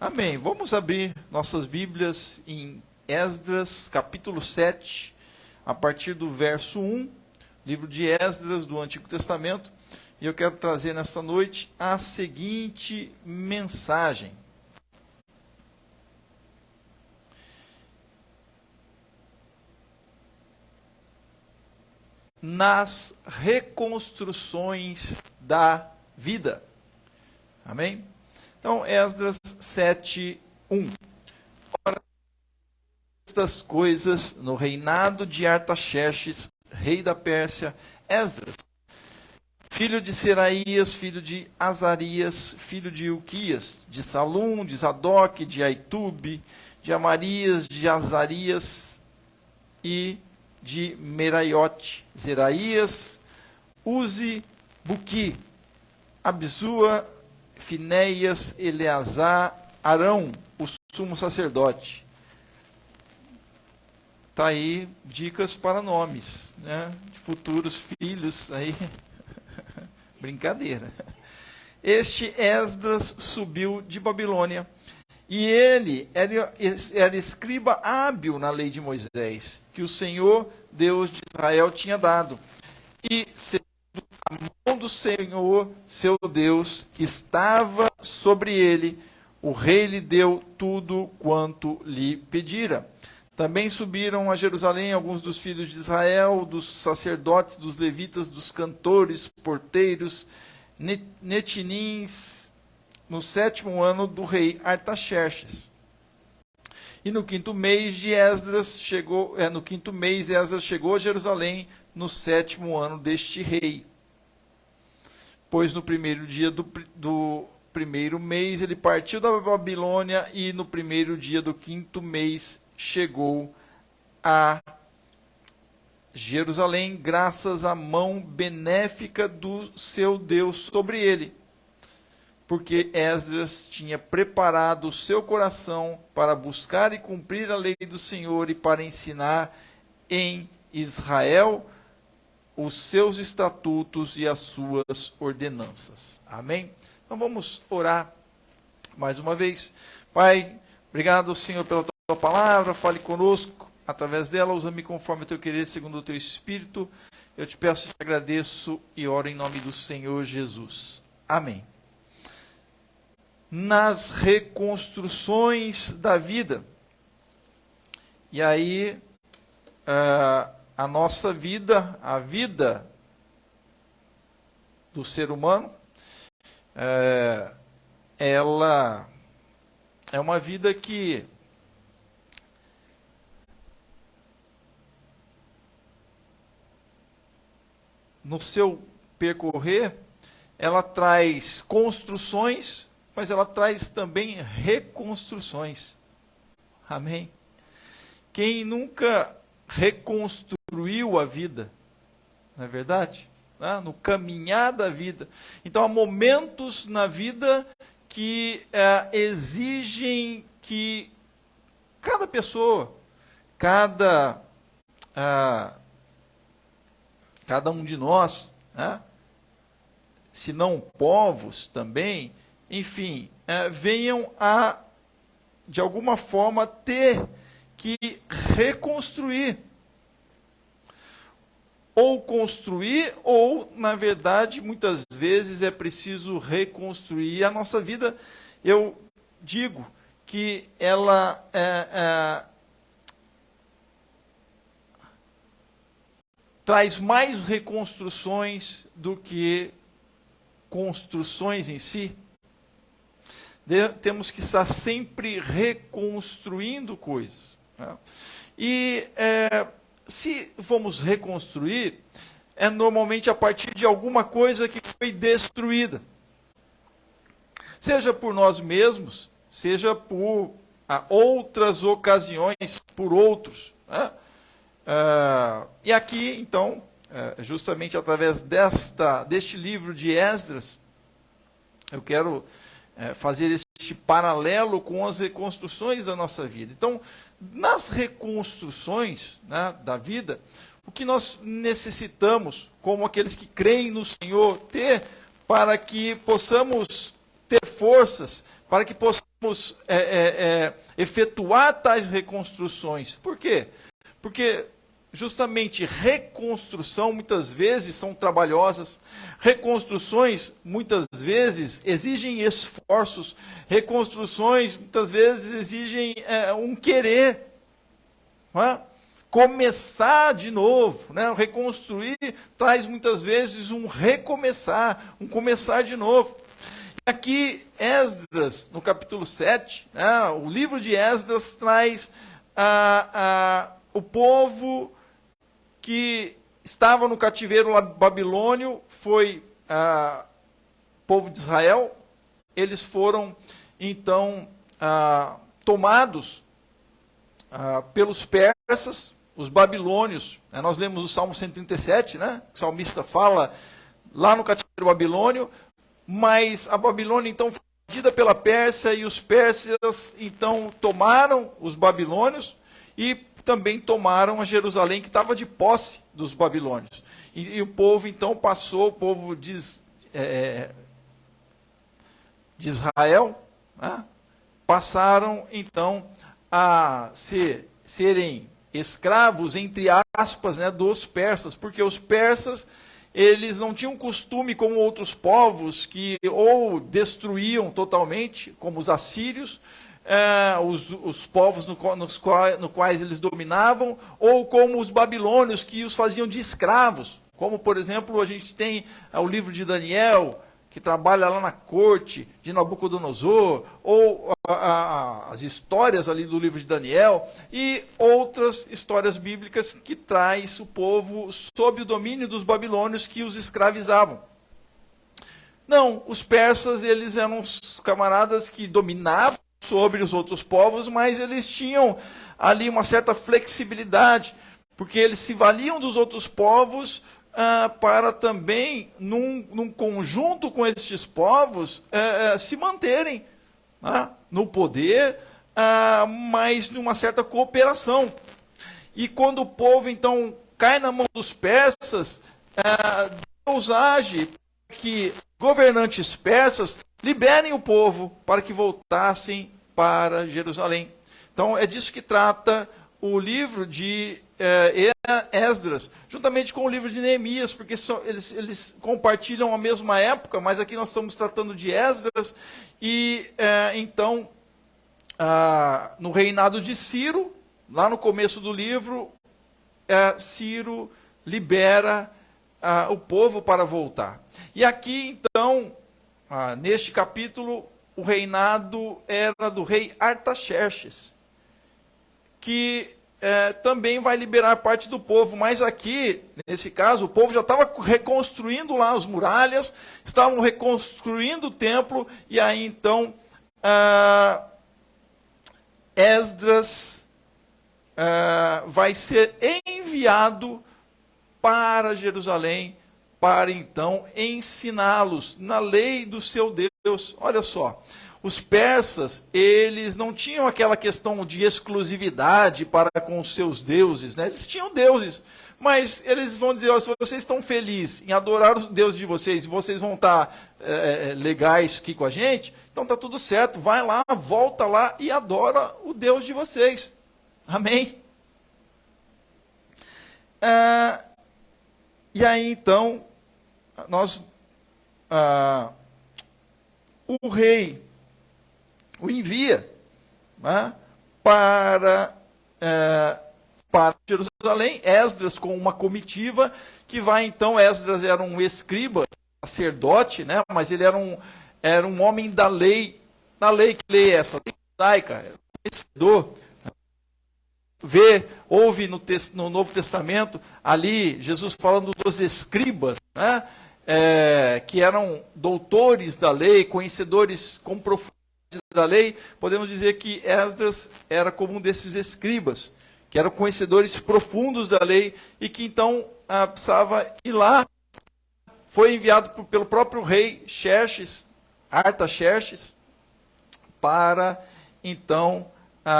Amém. Vamos abrir nossas Bíblias em Esdras, capítulo 7, a partir do verso 1, livro de Esdras do Antigo Testamento. E eu quero trazer nesta noite a seguinte mensagem. Nas reconstruções da vida. Amém? Então, Esdras 7, 1. Ora, estas coisas no reinado de Artaxerxes, rei da Pérsia, Esdras, filho de Seraías, filho de Azarias, filho de Ilquias, de Salum, de Zadok, de Aitube, de Amarias, de Azarias e de Meraiote, Zeraías, Uzi, Buqui, Abisua, Finéias, Eleazar, Arão, o sumo sacerdote. Está aí dicas para nomes, né? De futuros filhos aí. Brincadeira. Este Esdras subiu de Babilônia, e ele era escriba hábil na lei de Moisés, que o Senhor, Deus de Israel, tinha dado. E a mão do Senhor, seu Deus, estava sobre ele, o rei lhe deu tudo quanto lhe pedira. Também subiram a Jerusalém alguns dos filhos de Israel, dos sacerdotes, dos levitas, dos cantores, porteiros, netinins, no 7º ano do rei Artaxerxes. E no 5º mês Esdras chegou a Jerusalém, no 7º ano deste rei. Pois no primeiro dia do primeiro mês ele partiu da Babilônia, e no primeiro dia do 5º mês chegou a Jerusalém, graças à mão benéfica do seu Deus sobre ele. Porque Esdras tinha preparado o seu coração para buscar e cumprir a lei do Senhor e para ensinar em Israel os seus estatutos e as suas ordenanças. Amém? Então vamos orar mais uma vez. Pai, obrigado, Senhor, pela tua palavra. Fale conosco através dela. Usa-me conforme o teu querer, segundo o teu Espírito. Eu te peço e te agradeço e oro em nome do Senhor Jesus. Amém. Nas reconstruções da vida. E aí, a nossa vida, a vida do ser humano, ela é uma vida que no seu percorrer, ela traz construções, mas ela traz também reconstruções. Amém? Quem nunca reconstruiu a vida, não é verdade? No caminhar da vida. Então, há momentos na vida que exigem que cada pessoa, cada um de nós, se não povos também, enfim, venham a, de alguma forma, ter que reconstruir. Ou construir, ou, na verdade, muitas vezes é preciso reconstruir. A nossa vida, eu digo que ela traz mais reconstruções do que construções em si. Temos que estar sempre reconstruindo coisas. E se vamos reconstruir, é normalmente a partir de alguma coisa que foi destruída. Seja por nós mesmos, seja por outras ocasiões, por outros. E aqui, então, justamente através deste livro de Esdras, eu quero fazer este paralelo com as reconstruções da nossa vida. Então, nas reconstruções, da vida, o que nós necessitamos, como aqueles que creem no Senhor, ter para que possamos ter forças para que possamos efetuar tais reconstruções. Por quê? Porque justamente reconstrução muitas vezes são trabalhosas, reconstruções muitas vezes exigem esforços, reconstruções muitas vezes exigem um querer, não é? Começar de novo, né? Reconstruir traz muitas vezes um recomeçar, um começar de novo. Aqui, Esdras, no capítulo 7, né, o livro de Esdras traz o povo que estava no cativeiro babilônio, foi o povo de Israel. Eles foram, então, tomados pelos persas, os babilônios. Nós lemos o Salmo 137, né? O salmista fala lá no cativeiro babilônio, mas a Babilônia então foi invadida pela Pérsia e os persas então tomaram os babilônios e também tomaram a Jerusalém, que estava de posse dos babilônios. E o povo então passou, o povo de Israel, né? Passaram então a serem escravos, entre aspas, né, dos persas, porque os persas, eles não tinham costume, como outros povos, que ou destruíam totalmente, como os assírios, os povos nos quais eles dominavam, ou como os babilônios, que os faziam de escravos. Como, por exemplo, a gente tem o livro de Daniel, que trabalha lá na corte de Nabucodonosor, ou as histórias ali do livro de Daniel, e outras histórias bíblicas que traz o povo sob o domínio dos babilônios que os escravizavam. Não, os persas, eles eram os camaradas que dominavam sobre os outros povos, mas eles tinham ali uma certa flexibilidade, porque eles se valiam dos outros povos para também, num conjunto com estes povos, se manterem no poder, mas numa certa cooperação. E quando o povo, então, cai na mão dos persas, Deus age para que governantes persas liberem o povo para que voltassem para Jerusalém. Então, é disso que trata o livro de Esdras, juntamente com o livro de Neemias, porque eles compartilham a mesma época, mas aqui nós estamos tratando de Esdras, e então, no reinado de Ciro, lá no começo do livro, Ciro libera o povo para voltar. E aqui, então, neste capítulo, o reinado era do rei Artaxerxes, que também vai liberar parte do povo, mas aqui, nesse caso, o povo já estava reconstruindo lá as muralhas, estavam reconstruindo o templo, e aí então Esdras vai ser enviado para Jerusalém, para então ensiná-los na lei do seu Deus. Olha só, os persas, eles não tinham aquela questão de exclusividade para com os seus deuses, né? Eles tinham deuses, mas eles vão dizer, se vocês estão felizes em adorar os deuses de vocês, e vocês vão estar legais aqui com a gente, então está tudo certo, vai lá, volta lá e adora o Deus de vocês. Amém? E aí então, o rei o envia, né, para Jerusalém, Esdras com uma comitiva, que vai então, Esdras era um escriba, sacerdote, né, mas ele era um homem da lei. Da lei, que lei é essa? Lei judaica, conhecedor. Houve no Novo Testamento, ali, Jesus falando dos escribas, né, que eram doutores da lei, conhecedores com profundidade da lei. Podemos dizer que Esdras era como um desses escribas, que eram conhecedores profundos da lei, e que então precisava ir lá. Foi enviado pelo próprio rei Artaxerxes, para então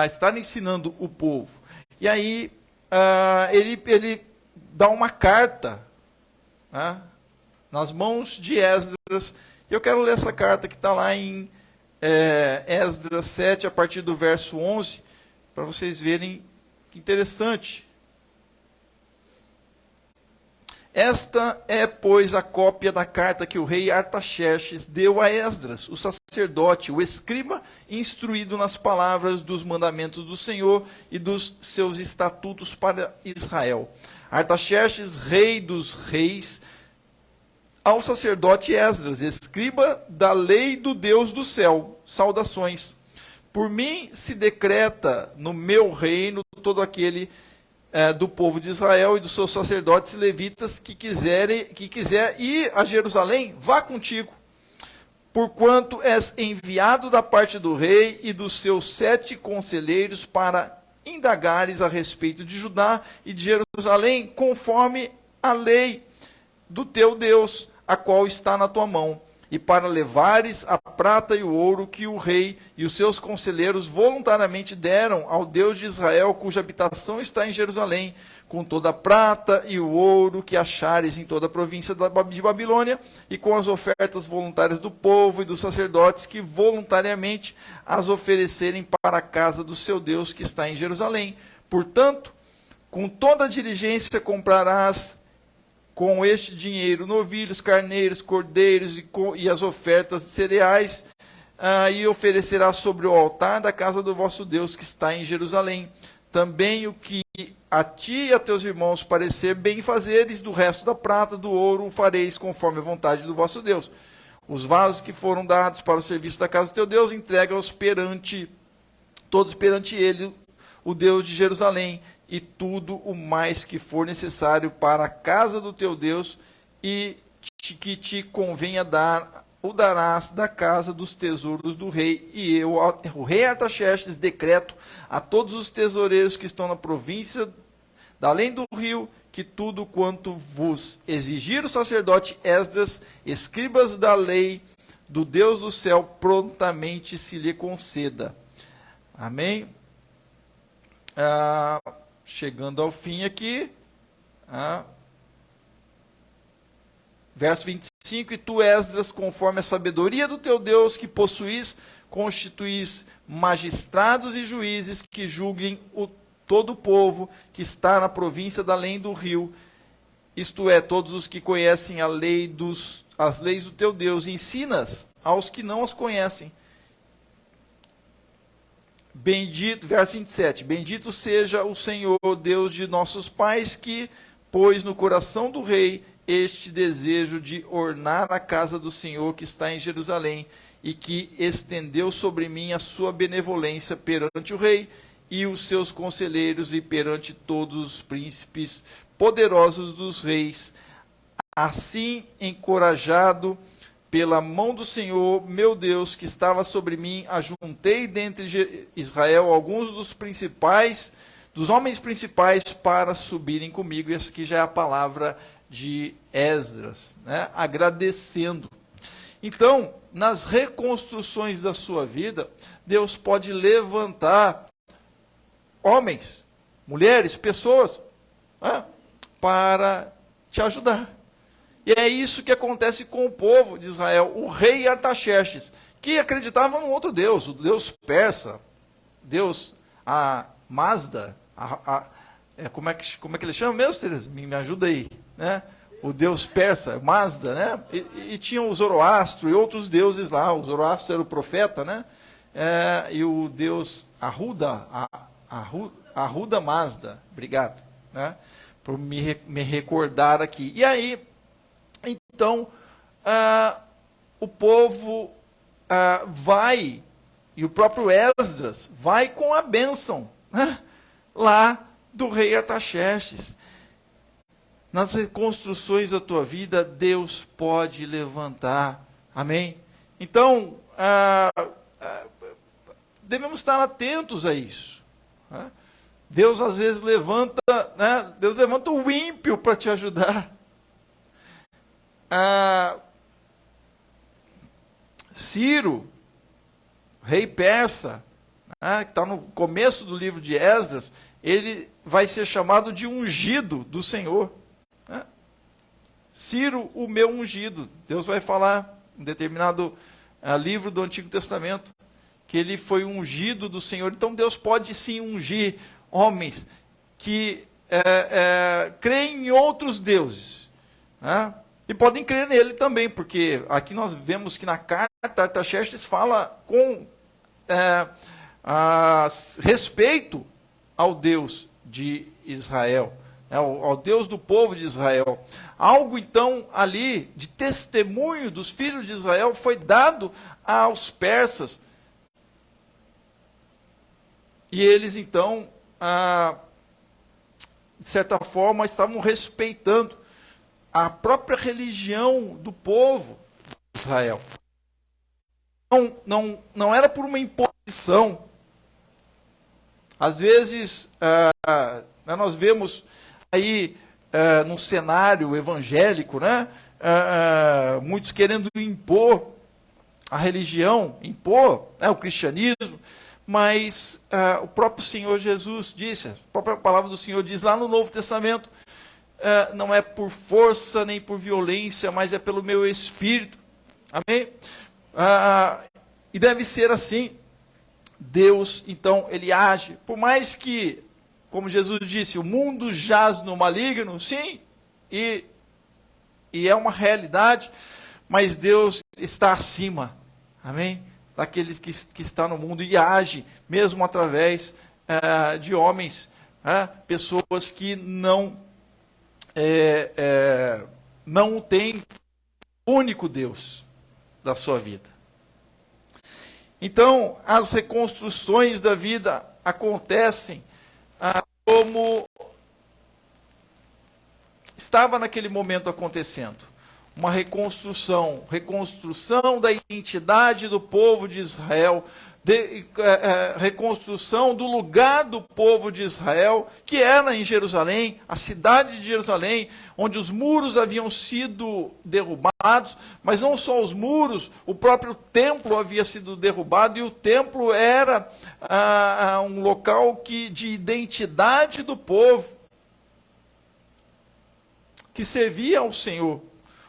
estar ensinando o povo. E aí ele dá uma carta, né, nas mãos de Esdras. Eu quero ler essa carta que está lá em Esdras 7, a partir do verso 11, para vocês verem que interessante. Esta é, pois, a cópia da carta que o rei Artaxerxes deu a Esdras, o sacerdote, o escriba, instruído nas palavras dos mandamentos do Senhor e dos seus estatutos para Israel. Artaxerxes, rei dos reis, ao sacerdote Esdras, escriba da lei do Deus do céu. Saudações. Por mim se decreta no meu reino todo aquele do povo de Israel e dos seus sacerdotes e levitas que quiser ir a Jerusalém, vá contigo. Porquanto és enviado da parte do rei e dos seus 7 conselheiros para indagares a respeito de Judá e de Jerusalém, conforme a lei do teu Deus, a qual está na tua mão, e para levares a prata e o ouro que o rei e os seus conselheiros voluntariamente deram ao Deus de Israel, cuja habitação está em Jerusalém, com toda a prata e o ouro que achares em toda a província de Babilônia, e com as ofertas voluntárias do povo e dos sacerdotes que voluntariamente as oferecerem para a casa do seu Deus que está em Jerusalém. Portanto, com toda a diligência comprarás com este dinheiro novilhos, carneiros, cordeiros e as ofertas de cereais, e oferecerá sobre o altar da casa do vosso Deus que está em Jerusalém. Também o que a ti e a teus irmãos parecer bem fazeres, do resto da prata, do ouro, o fareis conforme a vontade do vosso Deus. Os vasos que foram dados para o serviço da casa do teu Deus, entrega-os todos perante ele, o Deus de Jerusalém, e tudo o mais que for necessário para a casa do teu Deus, e que te convenha dar, o darás da casa dos tesouros do rei. E eu, o rei Artaxerxes, decreto a todos os tesoureiros que estão na província, da além do rio, que tudo quanto vos exigir o sacerdote Esdras, escribas da lei do Deus do céu, prontamente se lhe conceda. Amém? Chegando ao fim aqui, verso 25, e tu, Esdras, conforme a sabedoria do teu Deus, que possuís, constituís magistrados e juízes que julguem todo o povo que está na província da além do rio, isto é, todos os que conhecem as leis do teu Deus, ensinas aos que não as conhecem. Bendito, verso 27, bendito seja o Senhor, Deus de nossos pais, que pôs no coração do rei este desejo de ornar a casa do Senhor que está em Jerusalém, e que estendeu sobre mim a sua benevolência perante o rei e os seus conselheiros e perante todos os príncipes poderosos dos reis. Assim, encorajado pela mão do Senhor, meu Deus, que estava sobre mim, ajuntei dentre Israel alguns dos homens principais, para subirem comigo. E essa aqui já é a palavra de Esdras, né? Agradecendo. Então, nas reconstruções da sua vida, Deus pode levantar homens, mulheres, pessoas, né, para te ajudar. E é isso que acontece com o povo de Israel. O rei Artaxerxes, que acreditava num outro Deus, o Deus persa, Deus, a Mazda, como é que ele chama mesmo, Teresa? Me ajuda aí, né? O Deus persa, Mazda, né? E tinham o Zoroastro e outros deuses lá. O Zoroastro era o profeta, né? E o Deus Arruda Mazda, obrigado, né? Por me recordar aqui. E aí, então, o povo vai, e o próprio Esdras vai com a bênção, né, lá do rei Artaxerxes. Nas reconstruções da tua vida, Deus pode levantar. Amém? Então, devemos estar atentos a isso. Né? Deus às vezes levanta, né? Deus levanta o ímpio para te ajudar. Ciro, rei persa, que está no começo do livro de Esdras, ele vai ser chamado de ungido do Senhor. Ciro, o meu ungido. Deus vai falar em determinado livro do Antigo Testamento, que ele foi ungido do Senhor. Então Deus pode sim ungir homens que creem em outros deuses, né? E podem crer nele também, porque aqui nós vemos que na carta Artaxerxes fala com respeito ao Deus de Israel, ao Deus do povo de Israel. Algo então ali de testemunho dos filhos de Israel foi dado aos persas. E eles então, de certa forma, estavam respeitando a própria religião do povo de Israel. Não era por uma imposição. Às vezes, nós vemos aí num cenário evangélico, né, muitos querendo impor a religião, impor o cristianismo, mas o próprio Senhor Jesus disse, a própria palavra do Senhor diz lá no Novo Testamento, não é por força nem por violência, mas é pelo meu Espírito. Amém? E deve ser assim. Deus, então, ele age. Por mais que, como Jesus disse, o mundo jaz no maligno, sim, e é uma realidade, mas Deus está acima. Amém? Daqueles que estão no mundo e age, mesmo através de homens, pessoas que não têm o único Deus da sua vida. Então, as reconstruções da vida acontecem como estava naquele momento acontecendo. Uma reconstrução da identidade do povo de Israel, reconstrução do lugar do povo de Israel, que era em Jerusalém, a cidade de Jerusalém, onde os muros haviam sido derrubados, mas não só os muros, o próprio templo havia sido derrubado, e o templo era um local de identidade do povo, que servia ao Senhor.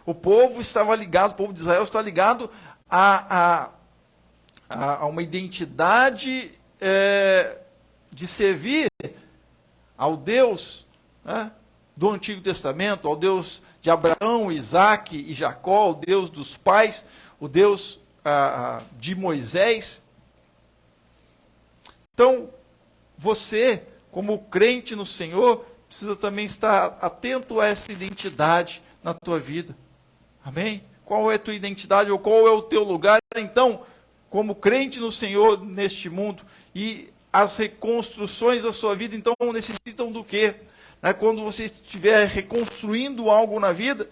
O povo estava ligado, o povo de Israel está ligado a uma identidade de servir ao Deus, né, do Antigo Testamento, ao Deus de Abraão, Isaac e Jacó, o Deus dos pais, o Deus de Moisés. Então, você, como crente no Senhor, precisa também estar atento a essa identidade na tua vida. Amém? Qual é a tua identidade ou qual é o teu lugar, então, como crente no Senhor neste mundo? E as reconstruções da sua vida, então, necessitam do quê? Quando você estiver reconstruindo algo na vida,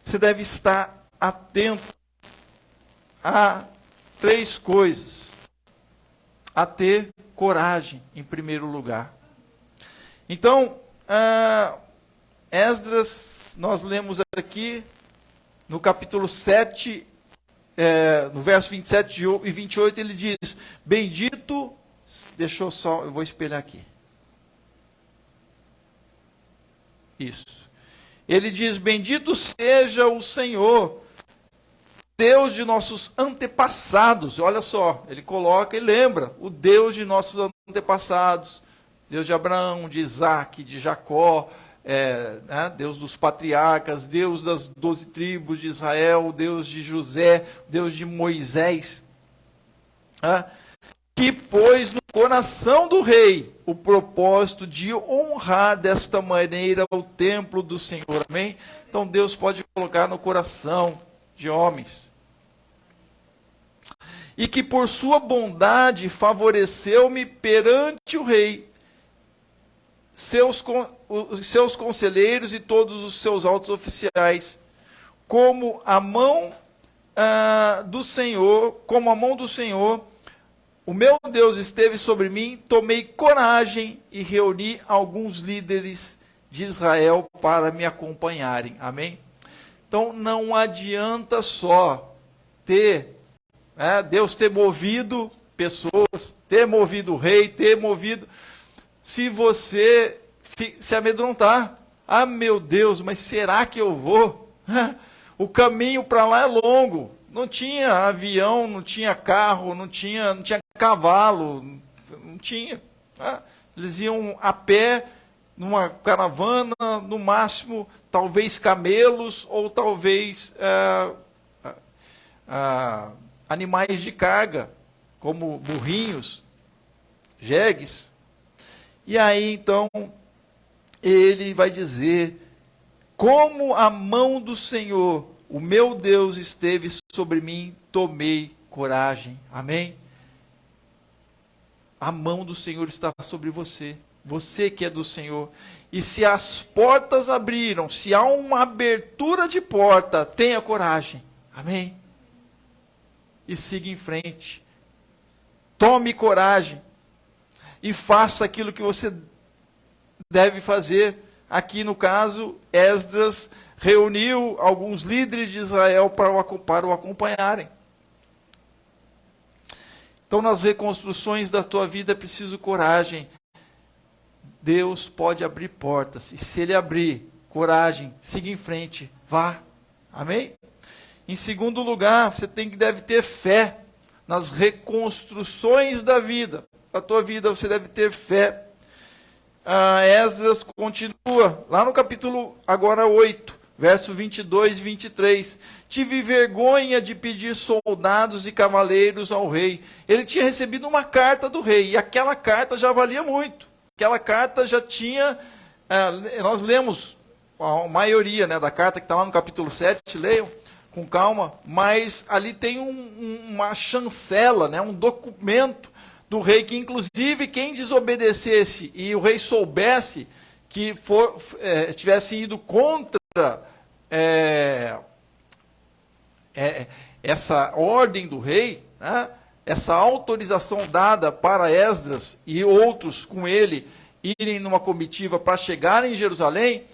você deve estar atento a 3 coisas. A ter coragem, em primeiro lugar. Então, Esdras, nós lemos aqui no capítulo 7, no verso 27 e 28, ele diz, bendito, eu vou espelhar aqui. Isso. Ele diz, bendito seja o Senhor, Deus de nossos antepassados. Olha só, ele coloca e lembra, o Deus de nossos antepassados, Deus de Abraão, de Isaac, de Jacó, Deus dos patriarcas, Deus das 12 tribos de Israel, Deus de José, Deus de Moisés, que pôs no coração do rei o propósito de honrar desta maneira o templo do Senhor. Amém? Então Deus pode colocar no coração de homens. E que por sua bondade favoreceu-me perante o rei, seus conselheiros e todos os seus altos oficiais, como a mão do Senhor, o meu Deus esteve sobre mim, tomei coragem e reuni alguns líderes de Israel para me acompanharem. Amém? Então não adianta só Deus ter movido pessoas, ter movido o rei, se você se amedrontar. Meu Deus, mas será que eu vou? O caminho para lá é longo. não tinha avião, não tinha carro, não tinha cavalo, não tinha. Né? Eles iam a pé, numa caravana, no máximo, talvez camelos, ou talvez animais de carga, como burrinhos, jegues. E aí, então, ele vai dizer, como a mão do Senhor, o meu Deus, esteve sobre mim, tomei coragem. Amém? A mão do Senhor está sobre você. Você que é do Senhor. E se as portas abriram, se há uma abertura de porta, tenha coragem. Amém? E siga em frente. Tome coragem. E faça aquilo que você deve fazer. Aqui no caso, Esdras reuniu alguns líderes de Israel para o acompanharem. Então, nas reconstruções da tua vida é preciso coragem. Deus pode abrir portas. E se Ele abrir, coragem, siga em frente, vá. Amém? Em segundo lugar, você deve ter fé nas reconstruções da vida. A tua vida você deve ter fé. Esdras continua, lá no capítulo agora 8, verso 22 e 23. Tive vergonha de pedir soldados e cavaleiros ao rei. Ele tinha recebido uma carta do rei, e aquela carta já valia muito. Aquela carta já tinha, nós lemos a maioria, né, da carta que está lá no capítulo 7, leiam com calma, mas ali tem uma chancela, né, um documento do rei, que inclusive quem desobedecesse e o rei soubesse que tivesse ido contra essa ordem do rei, né, essa autorização dada para Esdras e outros com ele irem numa comitiva para chegarem em Jerusalém,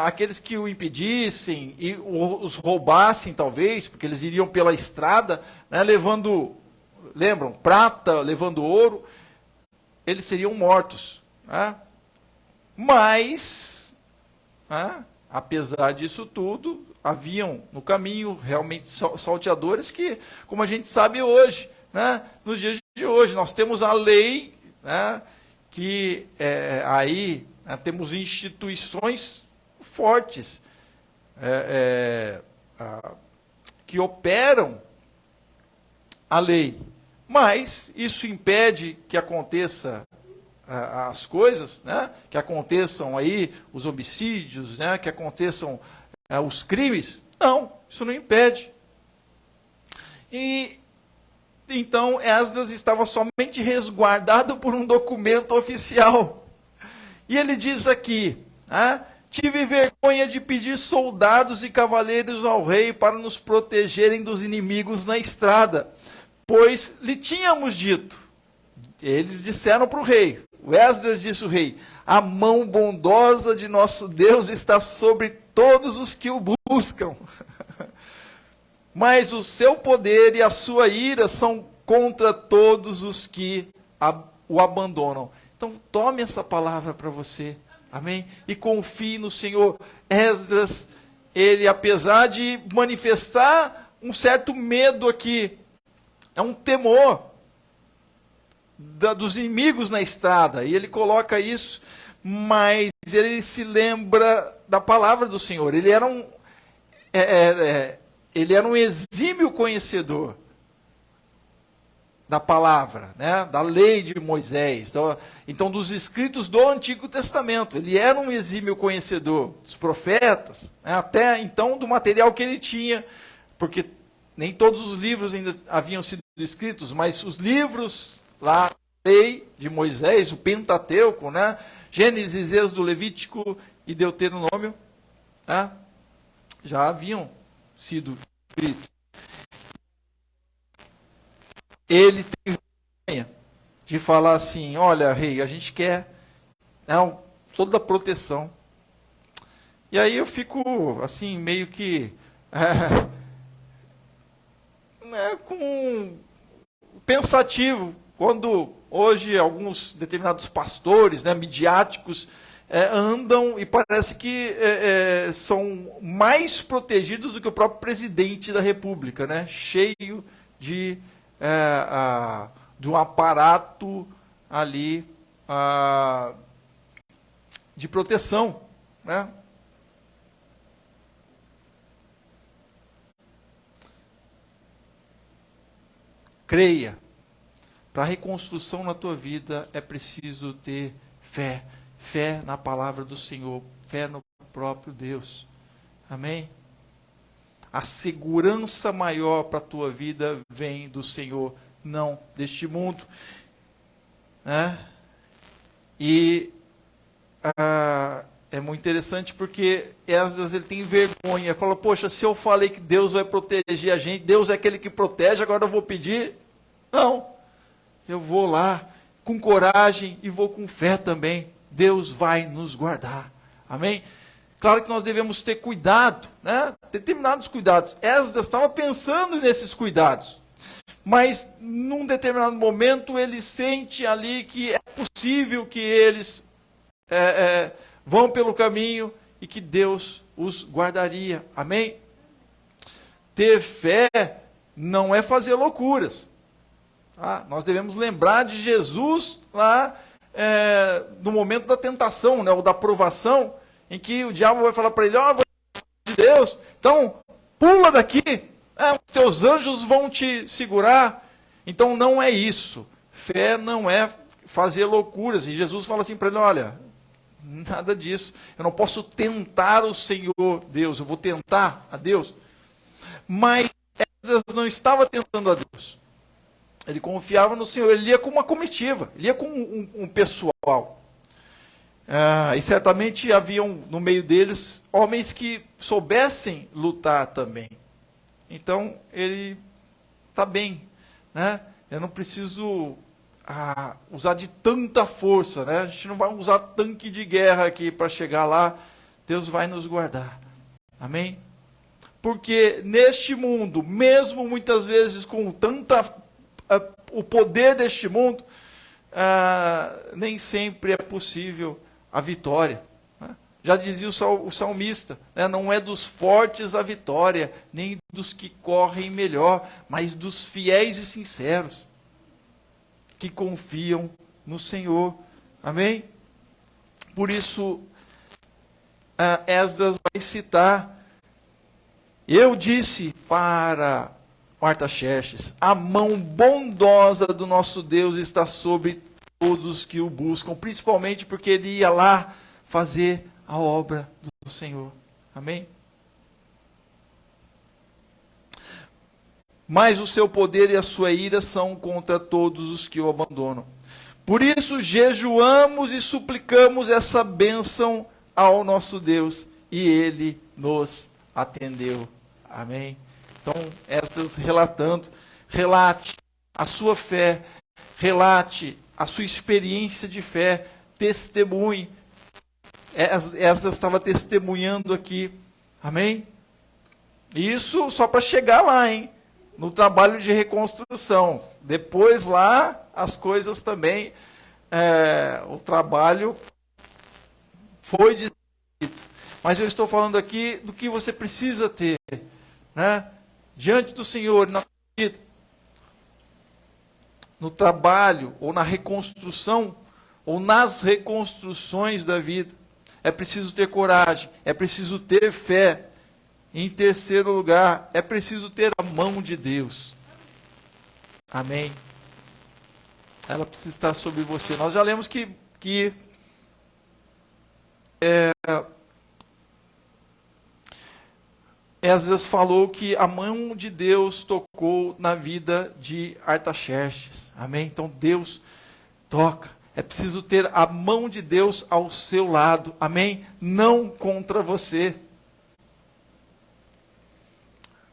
aqueles que o impedissem e os roubassem talvez, porque eles iriam pela estrada, né, levando, lembram, prata, levando ouro, eles seriam mortos. Né? Mas, né, apesar disso tudo, haviam no caminho realmente salteadores que, como a gente sabe hoje, né, nos dias de hoje, nós temos a lei, né, que aí, né, temos instituições fortes que operam a lei. Mas isso impede que aconteça as coisas, né, que aconteçam aí os homicídios, né, que aconteçam os crimes? Não, isso não impede. E então Esdras estava somente resguardado por um documento oficial. E ele diz aqui, tive vergonha de pedir soldados e cavaleiros ao rei para nos protegerem dos inimigos na estrada, pois lhe tínhamos dito. Eles disseram para o rei, o Esdras disse ao rei, a mão bondosa de nosso Deus está sobre todos os que o buscam. Mas o seu poder e a sua ira são contra todos os que o abandonam. Então tome essa palavra para você, amém? E confie no Senhor. Esdras, ele apesar de manifestar um certo medo aqui, um temor dos inimigos na estrada, e ele coloca isso, mas ele se lembra da palavra do Senhor. Ele era um exímio conhecedor da palavra, né, da lei de Moisés, então dos escritos do Antigo Testamento. Ele era um exímio conhecedor dos profetas, né, até então do material que ele tinha, porque nem todos os livros ainda haviam sido escritos, mas os livros lá, a lei de Moisés, o Pentateuco, né, Gênesis, Êxodo, Levítico e Deuteronômio, né, já haviam sido escritos. Ele tem vergonha de falar assim, olha, rei, a gente quer toda a proteção. E aí eu fico assim, meio que pensativo, quando hoje alguns determinados pastores, né, midiáticos, andam e parece que são mais protegidos do que o próprio presidente da República, né? Cheio de um aparato ali de proteção, né? Creia, para a reconstrução na tua vida é preciso ter fé. Fé na palavra do Senhor, fé no próprio Deus. Amém? A segurança maior para a tua vida vem do Senhor, não deste mundo. Né? E é muito interessante porque Esdras ele tem vergonha. Ele fala, poxa, se eu falei que Deus vai proteger a gente, Deus é aquele que protege, agora eu vou pedir? Não. Eu vou lá com coragem e vou com fé também. Deus vai nos guardar. Amém? Claro que nós devemos ter cuidado, né? Determinados cuidados. Esdras estava pensando nesses cuidados. Mas, num determinado momento, ele sente ali que é possível que eles vão pelo caminho e que Deus os guardaria. Amém? Ter fé não é fazer loucuras. Tá? Nós devemos lembrar de Jesus lá no momento da tentação, né, ou da provação, em que o diabo vai falar para ele, de Deus, então pula daqui, os teus anjos vão te segurar. Então não é isso. Fé não é fazer loucuras. E Jesus fala assim para ele, olha, nada disso. Eu não posso tentar o Senhor Deus, eu vou tentar a Deus. Mas Esdras não estava tentando a Deus. Ele confiava no Senhor, ele ia com uma comitiva, ele ia com um pessoal. E certamente haviam no meio deles homens que soubessem lutar também. Então, ele está bem. Né? Eu não preciso usar de tanta força. Né? A gente não vai usar tanque de guerra aqui para chegar lá. Deus vai nos guardar. Amém? Porque neste mundo, mesmo muitas vezes com o poder deste mundo, nem sempre é possível a vitória. Né? Já dizia o salmista, né? Não é dos fortes a vitória, nem dos que correm melhor, mas dos fiéis e sinceros, que confiam no Senhor. Amém? Por isso, Esdras vai citar, eu disse para Artaxerxes, a mão bondosa do nosso Deus está sobre todos que o buscam, principalmente porque ele ia lá fazer a obra do Senhor. Amém? Mas o seu poder e a sua ira são contra todos os que o abandonam. Por isso jejuamos e suplicamos essa bênção ao nosso Deus, e ele nos atendeu. Amém? Então, Esdras relatando, relate a sua fé, relate a sua experiência de fé, testemunhe. Esdras estava testemunhando aqui, amém? Isso só para chegar lá, hein? No trabalho de reconstrução. Depois lá, as coisas também, o trabalho foi descrito. Mas eu estou falando aqui do que você precisa ter, né? Diante do Senhor, na vida, no trabalho, ou na reconstrução, ou nas reconstruções da vida. É preciso ter coragem, é preciso ter fé. Em terceiro lugar, é preciso ter a mão de Deus. Amém? Ela precisa estar sobre você. Nós já lemos que Esdras falou que a mão de Deus tocou na vida de Artaxerxes. Amém? Então Deus toca. É preciso ter a mão de Deus ao seu lado. Amém? Não contra você.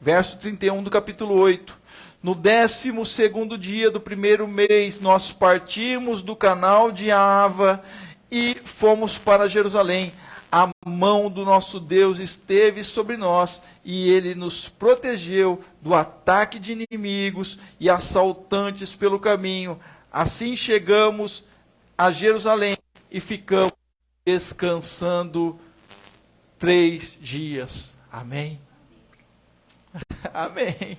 Verso 31 do capítulo 8. No 12º dia do primeiro mês, nós partimos do canal de Ava e fomos para Jerusalém. A mão do nosso Deus esteve sobre nós, e ele nos protegeu do ataque de inimigos e assaltantes pelo caminho. Assim chegamos a Jerusalém e ficamos descansando 3 dias. Amém? Amém.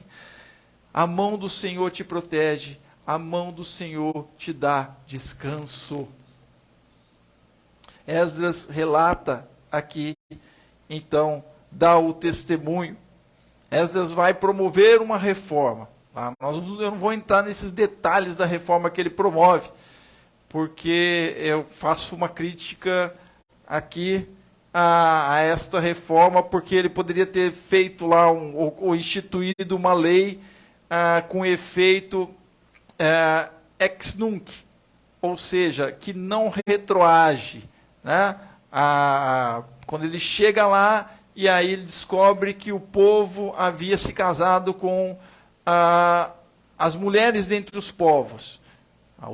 A mão do Senhor te protege, a mão do Senhor te dá descanso. Esdras relata aqui, então, dá o testemunho. Esdras vai promover uma reforma. Tá? Eu não vou entrar nesses detalhes da reforma que ele promove, porque eu faço uma crítica aqui a esta reforma, porque ele poderia ter feito lá, ou instituído uma lei com efeito ex nunc, ou seja, que não retroage, né? Quando ele chega lá, e aí ele descobre que o povo havia se casado com as mulheres dentre os povos,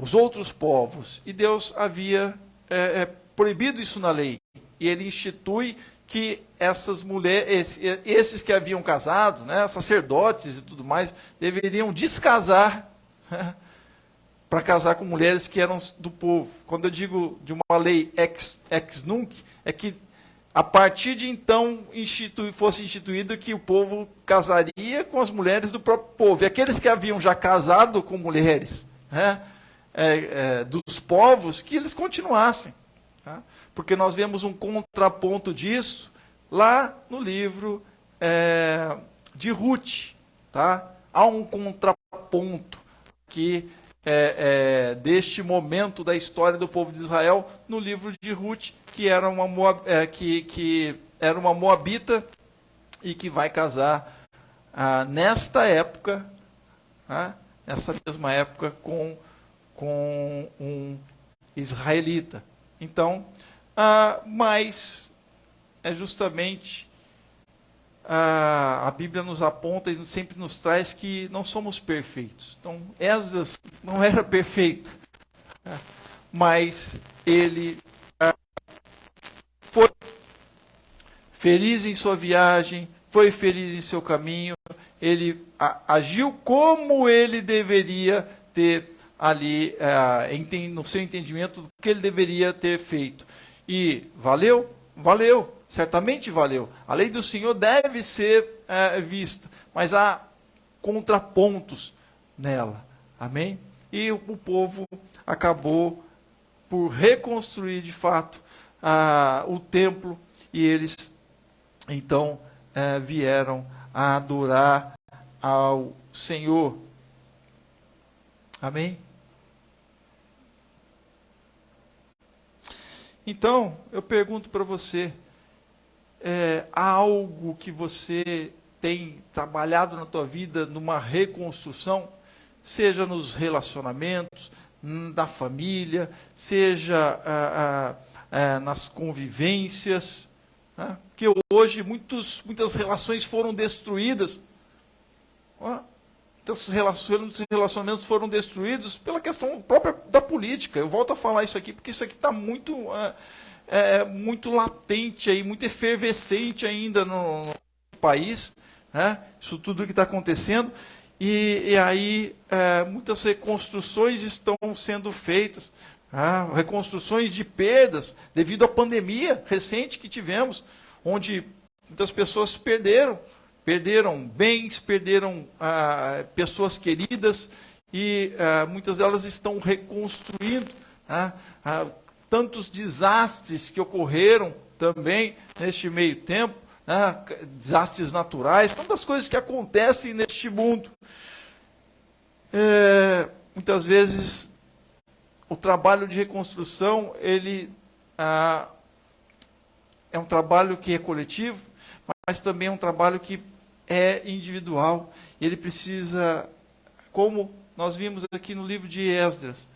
os outros povos, e Deus havia proibido isso na lei. E ele institui que essas mulheres, esses que haviam casado, né, sacerdotes e tudo mais, deveriam descasar, né, para casar com mulheres que eram do povo. Quando eu digo de uma lei ex nunc, é que a partir de então fosse instituído que o povo casaria com as mulheres do próprio povo. E aqueles que haviam já casado com mulheres, né, dos povos, que eles continuassem. Tá? Porque nós vemos um contraponto disso lá no livro de Ruth. Tá? Há um contraponto que deste momento da história do povo de Israel no livro de Ruth, que era uma moabita e que vai casar nesta época, nessa mesma época, com um israelita. Então, mas é justamente a Bíblia nos aponta e sempre nos traz que não somos perfeitos. Então, Esdras não era perfeito, mas ele foi feliz em sua viagem, foi feliz em seu caminho, ele agiu como ele deveria ter ali, no seu entendimento, do que ele deveria ter feito. E valeu? Valeu, certamente valeu. A lei do Senhor deve ser vista, mas há contrapontos nela. Amém? E o povo acabou por reconstruir de fato o templo, e eles então vieram a adorar ao Senhor. Amém? Então, eu pergunto para você, há algo que você tem trabalhado na tua vida numa reconstrução, seja nos relacionamentos, na família, seja nas convivências, né? Porque hoje muitas relações foram destruídas, muitos relacionamentos foram destruídos pela questão própria da política. Eu volto a falar isso aqui, porque isso aqui está muito latente, aí, muito efervescente ainda no país, né? Isso tudo que está acontecendo. E aí muitas reconstruções estão sendo feitas, reconstruções de perdas devido à pandemia recente que tivemos, onde muitas pessoas perderam bens, perderam pessoas queridas, e muitas delas estão reconstruindo. Tantos desastres que ocorreram também neste meio tempo, desastres naturais, tantas coisas que acontecem neste mundo. Muitas vezes o trabalho de reconstrução ele é um trabalho que é coletivo, mas também é um trabalho que é individual. Ele precisa, como nós vimos aqui no livro de Esdras,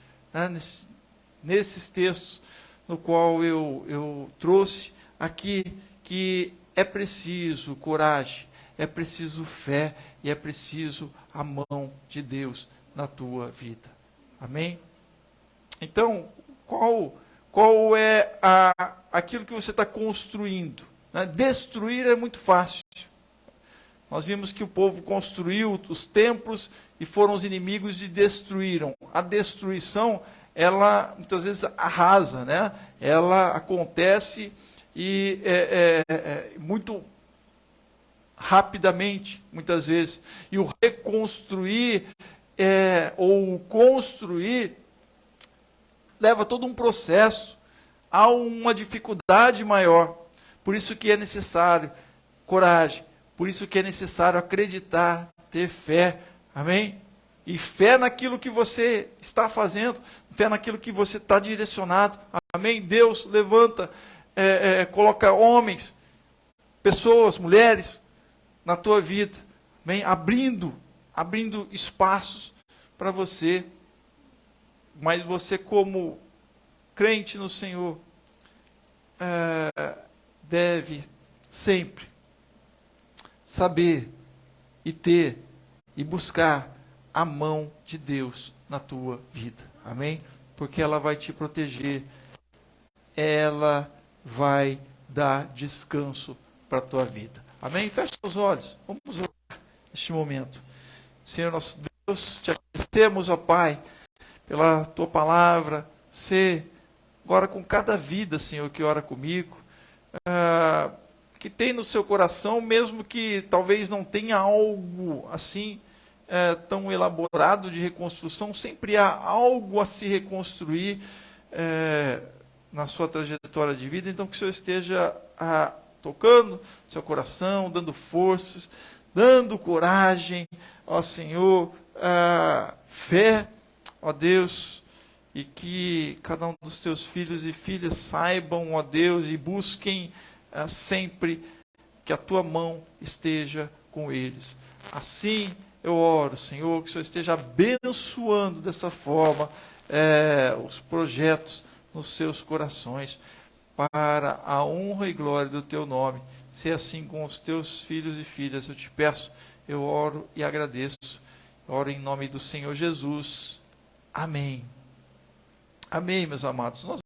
nesses textos no qual eu trouxe aqui, que é preciso coragem, é preciso fé e é preciso a mão de Deus na tua vida. Amém? Então, qual é aquilo que você está construindo? Destruir é muito fácil. Nós vimos que o povo construiu os templos e foram os inimigos e destruíram. A destruição ela muitas vezes arrasa, né? Ela acontece e muito rapidamente, muitas vezes. E o reconstruir ou construir leva todo um processo, há uma dificuldade maior. Por isso que é necessário coragem, por isso que é necessário acreditar, ter fé, amém? E fé naquilo que você está fazendo, fé naquilo que você está direcionado, amém? Deus levanta, coloca homens, pessoas, mulheres na tua vida, amém? Abrindo espaços para você, mas você como crente no Senhor, deve sempre saber e ter e buscar a mão de Deus na tua vida. Amém? Porque ela vai te proteger. Ela vai dar descanso para a tua vida. Amém? Feche os olhos. Vamos orar neste momento. Senhor nosso Deus, te agradecemos, ó Pai, pela tua palavra. Ser agora com cada vida, Senhor, que ora comigo, que tem no seu coração, mesmo que talvez não tenha algo assim tão elaborado de reconstrução, sempre há algo a se reconstruir na sua trajetória de vida. Então que o Senhor esteja tocando seu coração, dando forças, dando coragem, ó Senhor, fé, ó Deus, e que cada um dos teus filhos e filhas saibam, ó Deus, e busquem sempre que a tua mão esteja com eles. Assim eu oro, Senhor, que o Senhor esteja abençoando dessa forma os projetos nos seus corações, para a honra e glória do teu nome. Se assim com os teus filhos e filhas, eu te peço, eu oro e agradeço. Oro em nome do Senhor Jesus. Amém. Amém, meus amados. Nós